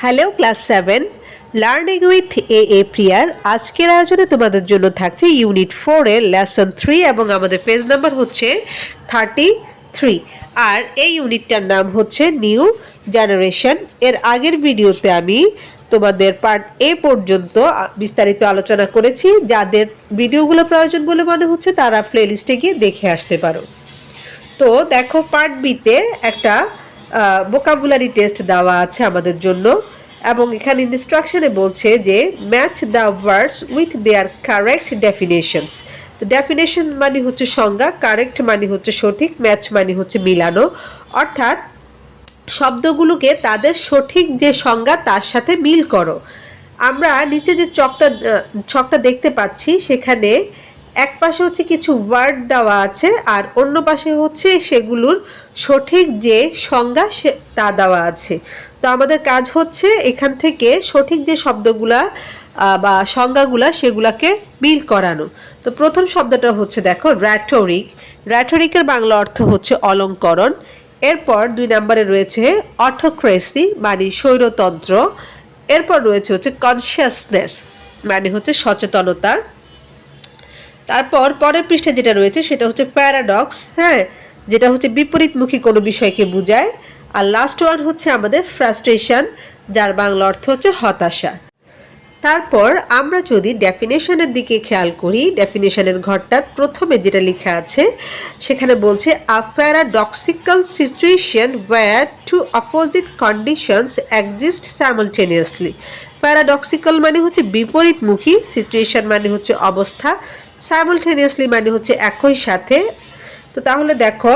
Hello class 7 learning with a প্রিয়ার। আজকের আয়োজনে তোমাদের জন্য থাকছে ইউনিট 4 এর লেসন 3 এবং আমাদের পেজ নাম্বার হচ্ছে 33। আর এই ইউনিটটার নাম হচ্ছে নিউ জেনারেশন। এর আগের ভিডিওতে আমি তোমাদের পার্ট এ পর্যন্ত বিস্তারিত আলোচনা করেছি। যাদের ভিডিওগুলো প্রয়োজন বলে মনে হচ্ছে তারা প্লেলিস্টে গিয়ে দেখে আসতে পারো। তো দেখো, পার্ট বিতে একটা ভোকাবুলারি টেস্ট দেওয়া আছে আমাদের জন্য, এবং এখানে ইনস্ট্রাকশনে বলছে যে match the words with their correct definitions. তো ডেফিনেশন মানে হচ্ছে সংজ্ঞা, কারেক্ট মানে হচ্ছে সঠিক, ম্যাচ মানে হচ্ছে মিলানো, অর্থাৎ শব্দগুলোকে তাদের সঠিক যে সংজ্ঞা তার সাথে মিল করো। আমরা নিচে যে ছকটা দেখতে পাচ্ছি, সেখানে এক পাশে হচ্ছে কিছু ওয়ার্ড দেওয়া আছে আর অন্য পাশে হচ্ছে সেগুলোর সঠিক যে সংজ্ঞা তা দেওয়া আছে। তো আমাদের কাজ হচ্ছে এখান থেকে সঠিক যে শব্দগুলা বা সংজ্ঞাগুলা সেগুলাকে মিল করানো। তো প্রথম শব্দটা হচ্ছে দেখো র্যাটোরিক। র্যাটোরিকের বাংলা অর্থ হচ্ছে অলঙ্করণ। এরপর 2 নম্বরে রয়েছে অটোক্রেসি মানে স্বৈরতন্ত্র। এরপর রয়েছে হচ্ছে কনসিয়াসনেস মানে হচ্ছে সচেতনতা। তারপর পরের পৃষ্ঠাে যেটা রয়েছে সেটা হচ্ছে প্যারাডক্স, যেটা হচ্ছে বিপরীতমুখী কোনো বিষয়কে বোঝায়। আর লাস্ট ওয়ান হচ্ছে আমাদের ফ্রাস্ট্রেশন, যার বাংলা অর্থ হচ্ছে হতাশা। তারপর আমরা যদি ডেফিনেশনের দিকে খেয়াল করি, ডেফিনেশনের ঘরটার প্রথমে যেটা লেখা আছে সেখানে বলছে a paradoxical situation where two opposite conditions exist simultaneously. Paradoxical মানে হচ্ছে বিপরীতমুখী, সিচুয়েশন মানে হচ্ছে অবস্থা, সাইমultaneously মানে হচ্ছে একই সাথে। তো তাহলে দেখো,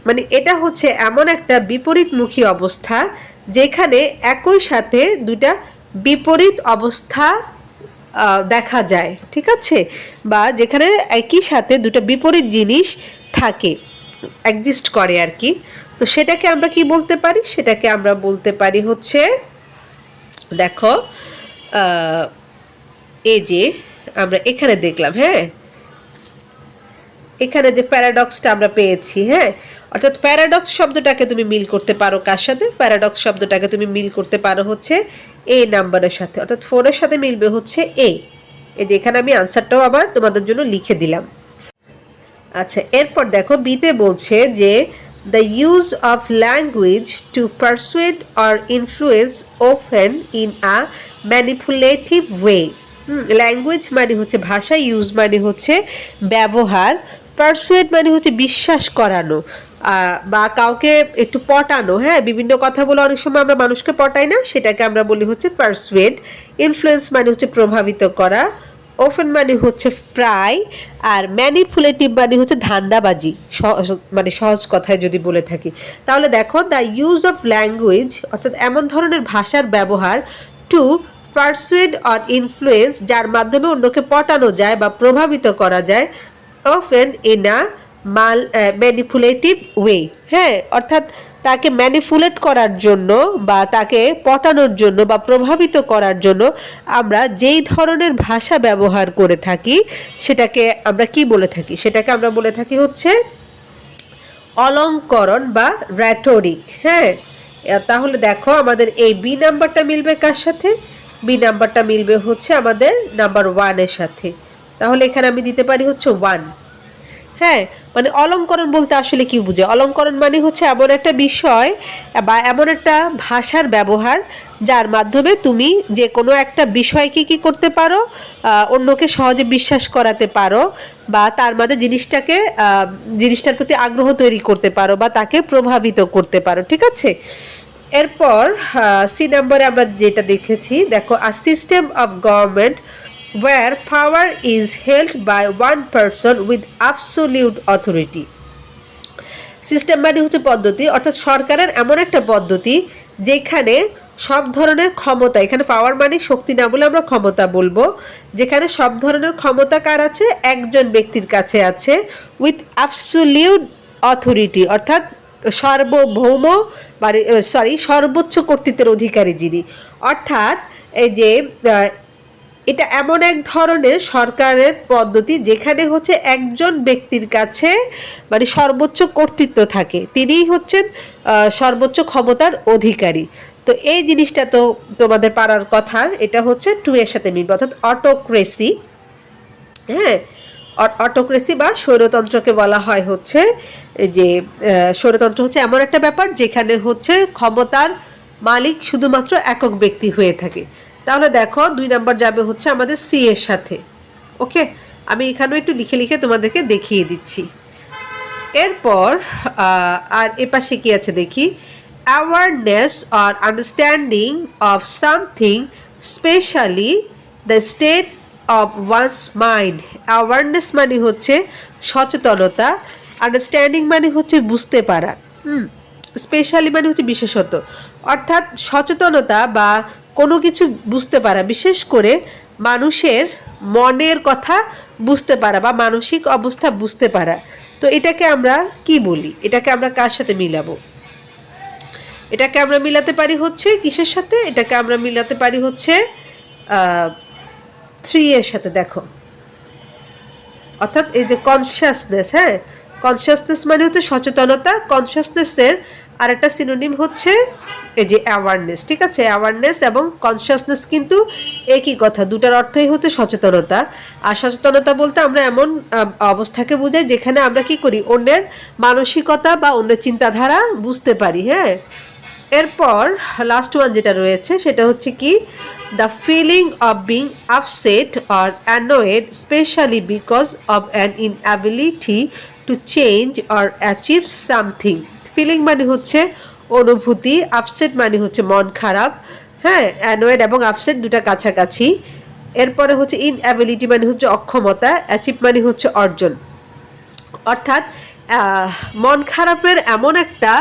মানে এটা হচ্ছে এমন একটা বিপরীতমুখী অবস্থা যেখানে একই সাথে দুটা বিপরীত অবস্থা দেখা যায়, ঠিক আছে, বা যেখানে একই সাথে দুটো বিপরীত জিনিস থাকে, এক্সিস্ট করে আর কি। তো সেটাকে আমরা কি বলতে পারি? সেটাকে আমরা বলতে পারি হচ্ছে, দেখো এই যে আমরা এখানে দেখলাম, এখানে যে প্যারাডক্সটা আমরা পেয়েছি, অর্থাৎ প্যারাডক্স শব্দটাকে তুমি মিল করতে পারো কার সাথে? প্যারাডক্স শব্দটাকে তুমি মিল করতে পারো হচ্ছে এ নাম্বারের সাথে, অর্থাৎ 4 এর সাথে মিলবে হচ্ছে এই যে এখানে আমি আনসারটাও আবার তোমাদের জন্য লিখে দিলাম। আচ্ছা, এরপর দেখো বিতে বলছে যে the use of language to persuade or influence often in a manipulative way. Language মানে হচ্ছে ভাষা, ইউজ মানে হচ্ছে ব্যবহার, পারসুয়েড মানে হচ্ছে বিশ্বাস করানো বা কাউকে একটু পটানো। বিভিন্ন কথা বলে অনেক সময় আমরা মানুষকে পটাই না, সেটাকে আমরা বলি হচ্ছে পারসুয়েড। ইনফ্লুয়েন্স মানে হচ্ছে প্রভাবিত করা, অফেন মানে হচ্ছে প্রায়, আর ম্যানিপুলেটিভ মানে হচ্ছে ধান্দাবাজি, মানে সহজ কথায় যদি বলে থাকি। তাহলে দেখো, দ্য ইউজ অফ ল্যাঙ্গুয়েজ অর্থাৎ এমন ধরনের ভাষার ব্যবহার টু পারসুয়েড অর ইনফ্লুয়েন্স যার মাধ্যমে অন্যকে পটানো যায় বা প্রভাবিত করা যায়, often in a manipulative way. অর্থাৎ তাকে ম্যানিপুলেট করার জন্য বা তাকে পটানোর জন্য বা প্রভাবিত করার জন্য আমরা যেই ধরনের ভাষা ব্যবহার করে থাকি সেটাকে আমরা কি বলে থাকি? সেটাকে আমরা বলে থাকি হচ্ছে অলঙ্করণ বা র্যাটোরিক। তাহলে দেখো, আমাদের এই বি নাম্বারটা মিলবে কার সাথে? বি নাম্বারটা মিলবে হচ্ছে আমাদের নাম্বার 1 এর সাথে। তাহলে এখানে আমি দিতে পারি হচ্ছে 1। মানে অলঙ্করণ বলতে আসলে কি বুঝে? অলঙ্করণ মানে হচ্ছে এমন একটা বিষয় বা এমন একটা ভাষার ব্যবহার যার মাধ্যমে তুমি যে কোনো একটা বিষয়কে কি করতে পারো, অন্যকে সহজে বিশ্বাস করাতে পারো বা তার মাঝে জিনিসটার প্রতি আগ্রহ তৈরি করতে পারো বা তাকে প্রভাবিত করতে পারো, ঠিক আছে। এরপর সি নাম্বারে আমরা যেটা দেখেছি, দেখো a system of government where power is held by one person with absolute authority। System মানে হচ্ছে পদ্ধতি, অর্থাৎ সরকারের এমন একটা পদ্ধতি যেখানে সব ধরনের ক্ষমতা, এখানে পাওয়ার মানে শক্তি না বলে আমরা ক্ষমতা বলবো, যেখানে সব ধরনের ক্ষমতা কার আছে? একজন ব্যক্তির কাছে আছে, উইথ অ্যাবসোলিউট অথরিটি অর্থাৎ সার্বভৌম মানে সর্বোচ্চ কর্তৃত্বের অধিকারী যিনি। অর্থাৎ এই যে এটা এমন এক ধরনের সরকারের পদ্ধতি যেখানে হচ্ছে একজন ব্যক্তির কাছে মানে সর্বোচ্চ কর্তৃত্ব থাকে, তিনিই হচ্ছেন সর্বোচ্চ ক্ষমতার অধিকারী। তো এই জিনিসটা তো তোমাদের পারার কথা, এটা হচ্ছে 2 এর সাথে মিলবে, অর্থাৎ অটোক্রেসি। হ্যাঁ, অটোক্রেসি বা স্বৈরতন্ত্রকে বলা হয় হচ্ছে যে স্বৈরতন্ত্র হচ্ছে এমন একটা ব্যাপার যেখানে হচ্ছে ক্ষমতার মালিক শুধুমাত্র একক ব্যক্তি হয়ে থাকে। তাহলে দেখো 2 নাম্বার যাবে হচ্ছে আমাদের সি এর সাথে। ওকে, আমি এখানেও একটু লিখে লিখে তোমাদেরকে দেখিয়ে দিচ্ছি। এরপর আর এপাশে কি আছে দেখি, awareness or understanding of something, specially the state of wands mind. Awareness মানে হচ্ছে সচেতনতা, আন্ডারস্ট্যান্ডিং মানে হচ্ছে বুঝতে পারা, স্পেশালি মানে হচ্ছে বিশেষত, অর্থাৎ সচেতনতা বা কোনো কিছু বুঝতে পারা, বিশেষ করে মানুষের মনের কথা বুঝতে পারা বা মানসিক অবস্থা বুঝতে পারা। তো এটাকে আমরা কি বলি, এটাকে আমরা কার সাথে মিলাবো? এটাকে আমরা মিলাতে পারি হচ্ছে কিসের সাথে? এটাকে আমরা মিলাতে পারি হচ্ছে 3 এর সাথে। দেখো, অর্থাৎ এই যে কনসিয়াসনেস, হ্যাঁ, কনসিয়াসনেস মানে হচ্ছে সচেতনতা, কনসিয়াসনেসের আরেকটা সিনোনিম হচ্ছে এই যে অ্যাওয়ারনেস। ঠিক আছে, অ্যাওয়ারনেস এবং কনসিয়াসনেস কিন্তু একই কথা, দুটার অর্থই হচ্ছে সচেতনতা। আর সচেতনতা বলতে আমরা এমন অবস্থাকে বোঝাই যেখানে আমরা কি করি, অন্যের মানসিকতা বা অন্যের চিন্তাধারা বুঝতে পারি। হ্যাঁ, এরপর লাস্ট ওয়ান যেটা রয়েছে সেটা হচ্ছে কি, the feeling of being upset or annoyed specially because of an inability to change or achieve something. Feeling মানে হচ্ছে অনুভূতি, আপসেট মানে হচ্ছে মন খারাপ। হ্যাঁ, অ্যানোয়েড এবং আপসেট দুটা কাছাকাছি। এরপরে হচ্ছে ইনঅ্যাবিলিটি মানে হচ্ছে অক্ষমতা, অ্যাচিভ মানে হচ্ছে অর্জন। অর্থাৎ মন খারাপের এমন একটা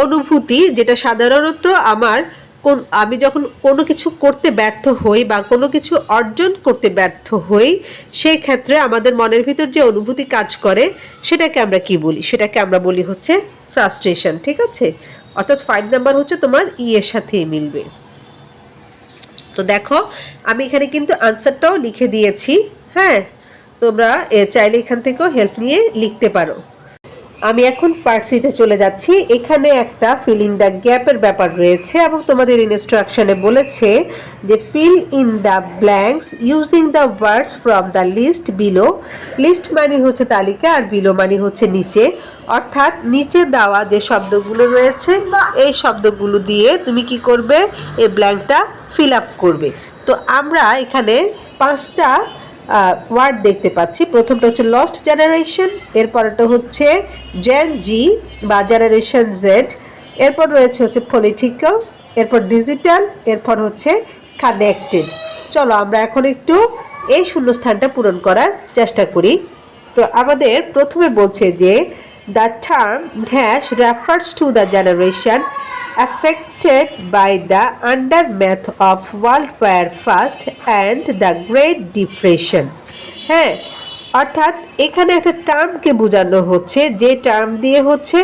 অনুভূতি যেটা সাধারণত আমি যখন কোনো কিছু করতে ব্যর্থ হই বা কোনো কিছু অর্জন করতে ব্যর্থ হই, সেই ক্ষেত্রে আমাদের মনের ভিতর যে অনুভূতি কাজ করে সেটাকে আমরা কি বলি? সেটাকে আমরা বলি হচ্ছে ফ্রাস্ট্রেশন। ঠিক আছে, অর্থাৎ 5 নাম্বার হচ্ছে তোমার ই এর সাথেই মিলবে। তো দেখো, আমি এখানে কিন্তু আনসারটাও লিখে দিয়েছি। হ্যাঁ, তোমরা চাইলে এখান থেকেও হেল্প নিয়ে লিখতে পারো। আমি এখন পার্ট সিতে চলে যাচ্ছি। এখানে একটা ফিল ইন দ্য গ্যাপের ব্যাপার রয়েছে এবং তোমাদের ইনস্ট্রাকশনে বলেছে যে fill in the blanks using the words from the list below. List মানে হচ্ছে তালিকা আর বিলো মানে হচ্ছে নিচে, অর্থাৎ নিচে দেওয়া যে শব্দগুলো রয়েছে এই শব্দগুলো দিয়ে তুমি কি করবে, এই ব্ল্যাঙ্কটা ফিল আপ করবে। তো আমরা এখানে 5টা ওয়ার্ড দেখতে পাচ্ছি। প্রথমটা হচ্ছে লস্ট জেনারেশন, এরপরটা হচ্ছে জেন জি বা জেনারেশন জেড, এরপর রয়েছে হচ্ছে পলিটিক্যাল, এরপর ডিজিটাল, এরপর হচ্ছে কানেক্টেড। চলো আমরা এখন একটু এই শূন্যস্থানটা পূরণ করার চেষ্টা করি। তো আমাদের প্রথমে বলছে যে the term dash refers to the generation affected by the aftermath of World War I and the Great Depression। হ্যাঁ, অর্থাৎ এখানে একটা টার্মকে বোঝানো হচ্ছে, যে টার্ম দিয়ে হচ্ছে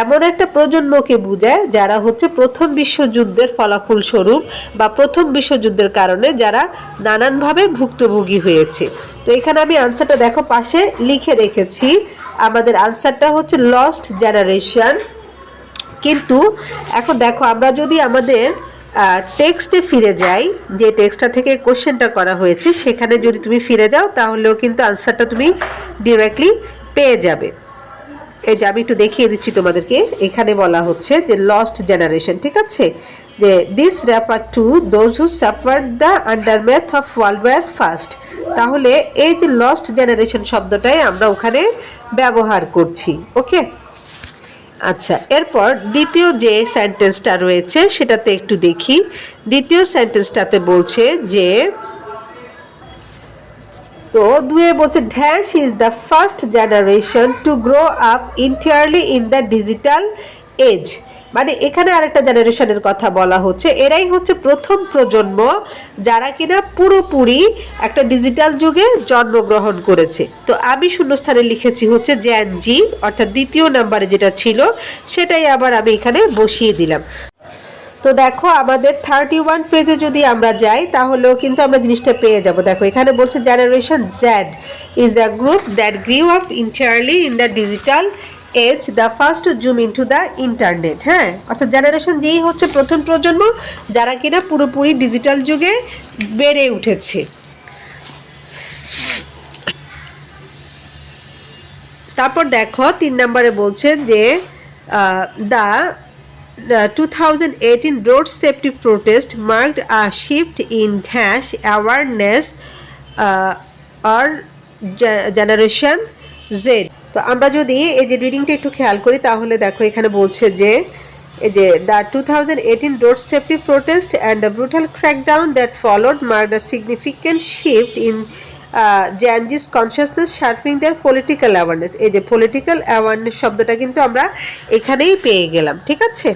এমন একটা প্রজন্মকে বোঝায় যারা হচ্ছে প্রথম বিশ্বযুদ্ধের ফলাফল স্বরূপ বা প্রথম বিশ্বযুদ্ধের কারণে যারা নানানভাবে ভুক্তভোগী হয়েছে। তো এখানে আমি আনসারটা দেখো পাশে লিখে রেখেছি। আমাদের আনসারটা হচ্ছে লস্ট জেনারেশন। কিন্তু এখন দেখো, আমরা যদি আমাদের টেক্সটে ফিরে যাই, যে টেক্সটটা থেকে কোশ্চেনটা করা হয়েছে সেখানে যদি তুমি ফিরে যাও তাহলেও কিন্তু আনসারটা তুমি ডিরেক্টলি পেয়ে যাবে। এই যে আমি একটু দেখিয়ে দিচ্ছি তোমাদেরকে, এখানে বলা হচ্ছে যে লস্ট জেনারেশন। ঠিক আছে, যে this refer to those who suffered the aftermath of world war first. তাহলে এই যে লস্ট জেনারেশন শব্দটাই আমরা ওখানে ব্যবহার করছি। ওকে, আচ্ছা, এরপর দ্বিতীয় যে সেন্টেন্সটা রয়েছে সেটাতে একটু দেখি। দ্বিতীয় সেন্টেন্সটাতে বলছে যে, তো 2 বলছে dash is the first generation to grow up entirely in the digital age. মানে এখানে আরেকটা জেনারেশনের কথা বলা হচ্ছে, এরাই হচ্ছে প্রথম প্রজন্ম যারা কিনা পুরোপুরি একটা ডিজিটাল যুগে জন্মগ্রহণ করেছে। তো আমি শূন্যস্থানে লিখেছি হচ্ছে জেন জি, অর্থাৎ দ্বিতীয় নাম্বারে যেটা ছিল সেটাই আবার আমি এখানে বসিয়ে দিলাম। তো দেখো, আমাদের 31 পেজে যদি আমরা যাই তাহলেও কিন্তু আমরা জিনিসটা পেয়ে যাব। দেখো এখানে বলছে generation Z is the group that grew up entirely in the digital as the first zoom into the internet. হ্যাঁ, অর্থাৎ জেনারেশন যেই হচ্ছে প্রথম প্রজন্ম যারা কিনা পুরোপুরি ডিজিটাল যুগে বেড়ে উঠেছে। তারপর দেখো 3 নম্বরে বলছে যে the 2018 road safety protest marked a shift in dash awareness or generation Z। তো আমরা যদি এই যে রিডিংটা একটু খেয়াল করি তাহলে দেখো এখানে বলছে যে এই যে the 2018 road safety protest and the brutal crackdown that followed marked a significant shift in Gen Z's consciousness sharpening their political awareness। এই যে পলিটিক্যাল অ্যাওয়ারনেস শব্দটা কিন্তু আমরা এখানেই পেয়ে গেলাম, ঠিক আছে।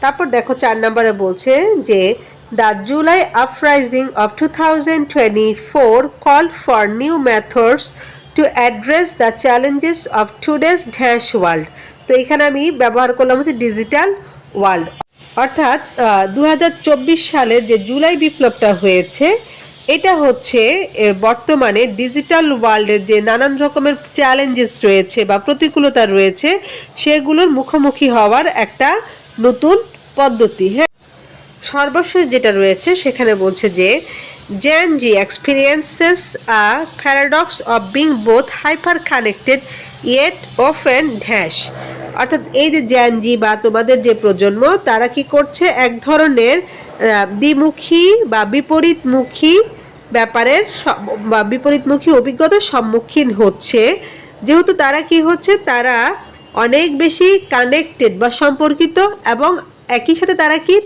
তারপর দেখো 4 নম্বরে বলছে যে the July uprising of 2024 called for new methods to address the challenges of today's dash world। তো এখানে আমি ব্যবহার করলাম হচ্ছে ডিজিটাল ওয়ার্ল্ড, অর্থাৎ 2024 সালের যে জুলাই বিপ্লবটা হয়েছে এটা হচ্ছে বর্তমানে ডিজিটাল ওয়ার্ল্ডের যে নানান রকমের চ্যালেঞ্জেস রয়েছে বা প্রতিকূলতা রয়েছে সেগুলোর মুখোমুখি হওয়ার একটা নতুন পদ্ধতি। হ্যাঁ, সর্বশেষ যেটা রয়েছে সেখানে বলছে যে Gen Z experiences a paradox of being both hyper connected yet often dash। অর্থাৎ এই যে Gen Z বা তোমাদের যে প্রজন্ম তারা কি করছে এক ধরনের দ্বিমুখী বা বিপরীতমুখী ব্যাপারের বা বিপরীতমুখী অভিজ্ঞতার সম্মুখীন হচ্ছে, যেহেতু তারা কি হচ্ছে তারা অনেক বেশি কানেক্টেড বা সম্পর্কিত এবং একই সাথে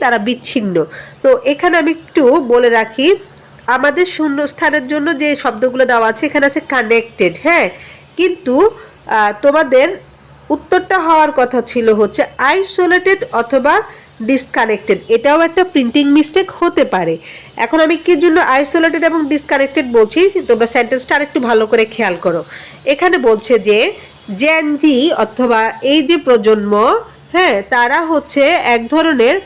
তারা বিচ্ছিন্ন। তো এখানে আমি একটু বলে রাখি আমাদের শূন্যস্থানের জন্য যে শব্দগুলো দেওয়া আছে এখানে আছে কানেক্টেড। হ্যাঁ, কিন্তু তোমাদের উত্তরটা হওয়ার কথা ছিল হচ্ছে আইসোলেটেড অথবা ডিসকানেক্টেড। এটাও একটা প্রিন্টিং মিস্টেক হতে পারে। এখন আমি কি জন্য আইসোলেটেড এবং ডিসকানেক্টেড বলছি তোমরা সেন্টেন্সটা আরেকটু ভালো করে খেয়াল করো। এখানে বলছে যে জেন জি অথবা এই যে প্রজন্ম, হ্যাঁ, তারা হচ্ছে এক ধরনের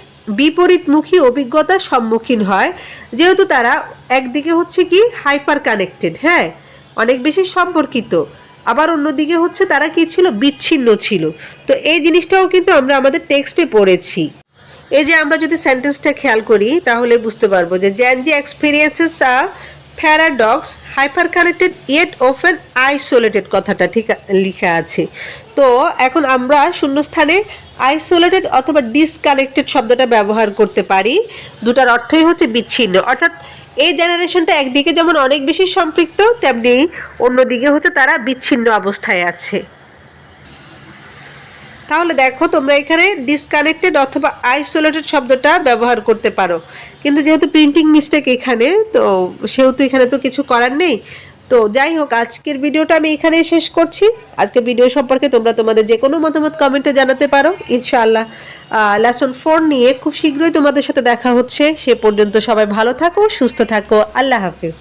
বিপরীতমুখী অভিজ্ঞতার সম্মুখীন হয়, যেহেতু তারা একদিকে হচ্ছে কি হাইপার কানেক্টেড, হ্যাঁ, অনেক বেশি সম্পর্কিত, আবার অন্যদিকে হচ্ছে তারা কি ছিল বিচ্ছিন্ন ছিল। তো এই জিনিসটাও কিন্তু আমরা আমাদের টেক্সটে পড়েছি। এই যে আমরা যদি সেন্টেন্সটা খেয়াল করি তাহলে বুঝতে পারবো যে Gen Z experiences a paradox hyper connected yet often isolated কথাটা ঠিক লেখা আছে। তো এখন আমরা শূন্যস্থানে আইসোলেটেড অথবা ডিসকানেক্টেড শব্দটা ব্যবহার করতে পারি, দুটার অর্থই হচ্ছে বিচ্ছিন্ন। অর্থাৎ এই জেনারেশনটা একদিকে যেমন অনেক বেশি সম্পৃক্ত তেমনি অন্যদিকে হচ্ছে তারা বিচ্ছিন্ন অবস্থায় আছে। তাহলে দেখো তোমরা এখানে ডিসকানেক্টেড অথবা আইসোলেটেড শব্দটা ব্যবহার করতে পারো, কিন্তু যেহেতু প্রিন্টিং মিস্টেক এখানে তো সেহেতু এখানে তো কিছু করার নেই। তো যাই হোক, আজকের ভিডিওটা আমি এখানেই শেষ করছি। আজকের ভিডিও সম্পর্কে তোমরা তোমাদের যে কোনো মতামত কমেন্টে জানাতে পারো। ইনশাআল্লাহ লেসন 4 নিয়ে খুব শীঘ্রই তোমাদের সাথে দেখা হচ্ছে। সে পর্যন্ত সবাই ভালো থাকো, সুস্থ থাকো। আল্লাহ হাফিজ।